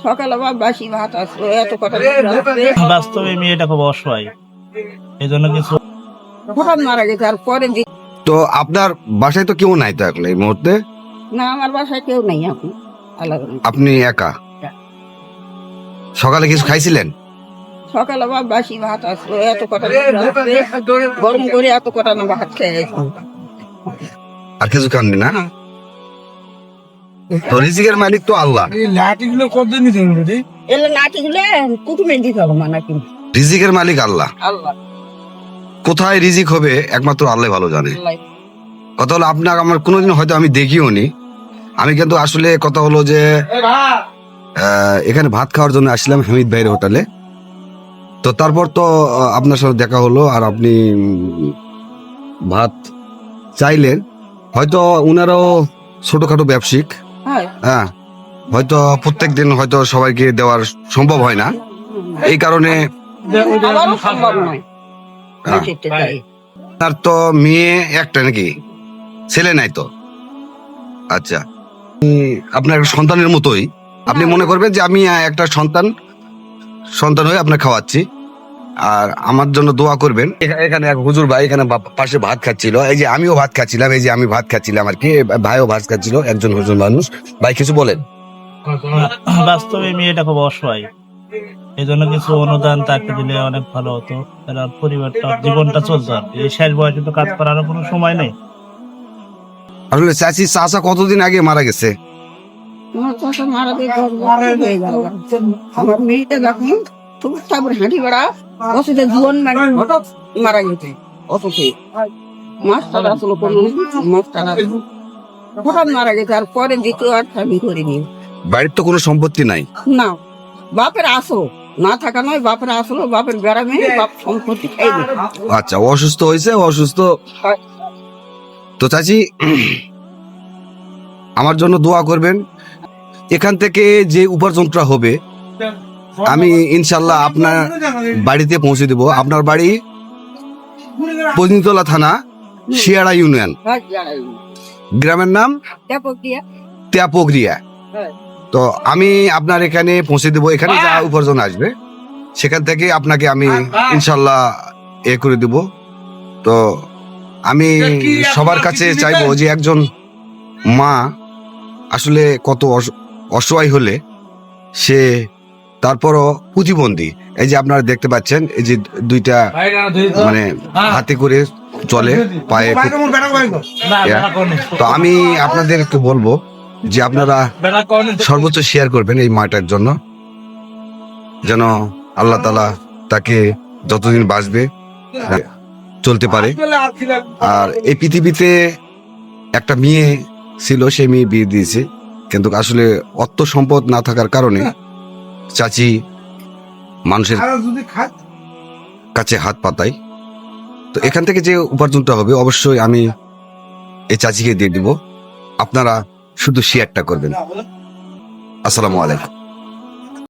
সকালে আবার বাসি ভাত আসলো এত কথা বাস্তবে মেয়েটা খুব অসহায়, এই জন্য কিছু হঠাৎ মারা গেছে। আর পরে তো আপনার বাসায় তো কেউ নাই তো এখন এই মুহূর্তে? না, আমার বাসায় কেউ নেই এখন। আল্লাহ আপনি একা? সকালে কিছু খাইছিলেন? সকালে আবার বাসি ভাত আসলো এত কথা গরম করে এত কথা না ভাত খেয়ে আর কিছু খাননি না? তো রিজিকের মালিক তো আল্লাহ। এলে নাটি গুলে কুটুমে দিতে হবে মানা কিন্তু রিজিকের মালিক আল্লাহ। আল্লাহ কোথায় রিজিক হবে একমাত্র আল্লাহ ভালো জানে। আল্লাহ কথা হলো আপনার আমার কোনোদিন হয়তো আমি দেখিও নি। আমি কিন্তু আসলে কথা হলো যে এখানে ভাত খাওয়ার জন্য আসলাম হামিদ ভাইয়ের হোটেলে। তো তারপর তো আপনার সাথে দেখা হলো আর আপনি ভাত চাইলেন। হয়তো উনারাও ছোটখাটো ব্যবসায়িক, হয়। হ্যাঁ, হয়তো প্রত্যেক দিন হয়তো সবাইকে দেওয়ার সম্ভব হয় না, এই কারণে আমারও সম্ভব নয়। হ্যাঁ। যেতে চাই। তার তো মেয়ে একটা নাকি, ছেলে নাই তো? আচ্ছা, আপনার সন্তানের মতোই আপনি মনে করবেন যে আমি একটা সন্তান হয়ে আপনার খাওয়াচ্ছি, আর আমার জন্য দোয়া করবেন। এখানে এক হুজুর ভাই এখানে পাশে ভাত খাচ্ছিল, এই যে আমিও ভাত খাচ্ছিলাম, এই যে আমি ভাত খাচ্ছিলাম আর কি, ভাইও ভাত খাচ্ছিল, একজন হুজুর মানুষ। ভাই কিছু বলেন। বাস্তবে মেয়েটা খুব অসহায়, এই জন্য কিছু অনুদান তাকে দিলে অনেক ভালো হতো। তারা পরিবারটা জীবনটা চলতো আর কি। এই শেষ বয়সে তো কাজ করার কোনো সময় নেই। আসলে চাচা কতদিন আগে মারা গেছে? আমার চাষা মারা দিয়ে 10 বছর হয়ে গেল। আমার মেয়েটা যখন তারপরে হাঁটি বেড়া অসুখে জীবন মারা গেছে অসুখে। মাস্টার আসলো কোন মাস্টার হঠাৎ মারা গেছে। আর পরে দ্বিতীয় আর স্বামী করিনি। বাড়ির তো কোনো সম্পত্তি নাই? না, বাপের আসলো না থাকা নয়, বাপের আসলো, বাপের গ্রামে বাপ সম্পত্তি খাইবে। আচ্ছা, অসুস্থ হয়েছে, অসুস্থ। তো চাচি আমার জন্য দোয়া করবেন। এখান থেকে যে উপার্জনটা হবে আমি ইনশাল্লাহ আপনার বাড়িতে পৌঁছে দেব। আপনার বাড়ি পদিনতলা থানা, শিয়াড়া ইউনিয়ন, গ্রামের নাম তেপোগরিয়া। তো আমি আপনার এখানে পৌঁছে দেবো। এখানে যা উপার্জন আসবে সেখান থেকে আপনাকে আমি ইনশাল্লাহ করে দেব। তো আমি সবার কাছে চাইবো যে একজন মা আসলে কত অসহায় হলে সে তারপরও প্রতিবন্ধী। এই যে আপনারা দেখতে পাচ্ছেন, এই যে দুইটা মানে হাতে করে চলে, পায়ে। তো আমি আপনাদের একটু বলবো যে আপনারা সর্বোচ্চ শেয়ার করবেন এই মাটার জন্য, যেন আল্লাহ তাআলা তাকে যতদিন বাঁচবে চলতে পারে। আর এই পৃথিবীতে একটা মেয়ে ছিল, সেই মেয়ে বিয়ে দিয়েছে, কিন্তু আসলে অর্থ সম্পদ না থাকার কারণে চাচি মানুষের কাছে হাত পাতায়। তো এখান থেকে যে উপার্জনটা হবে অবশ্যই আমি এই চাচিকে দিয়ে দিব। আপনারা শুধু শেয়ারটা করবেন। আসসালামু আলাইকুম।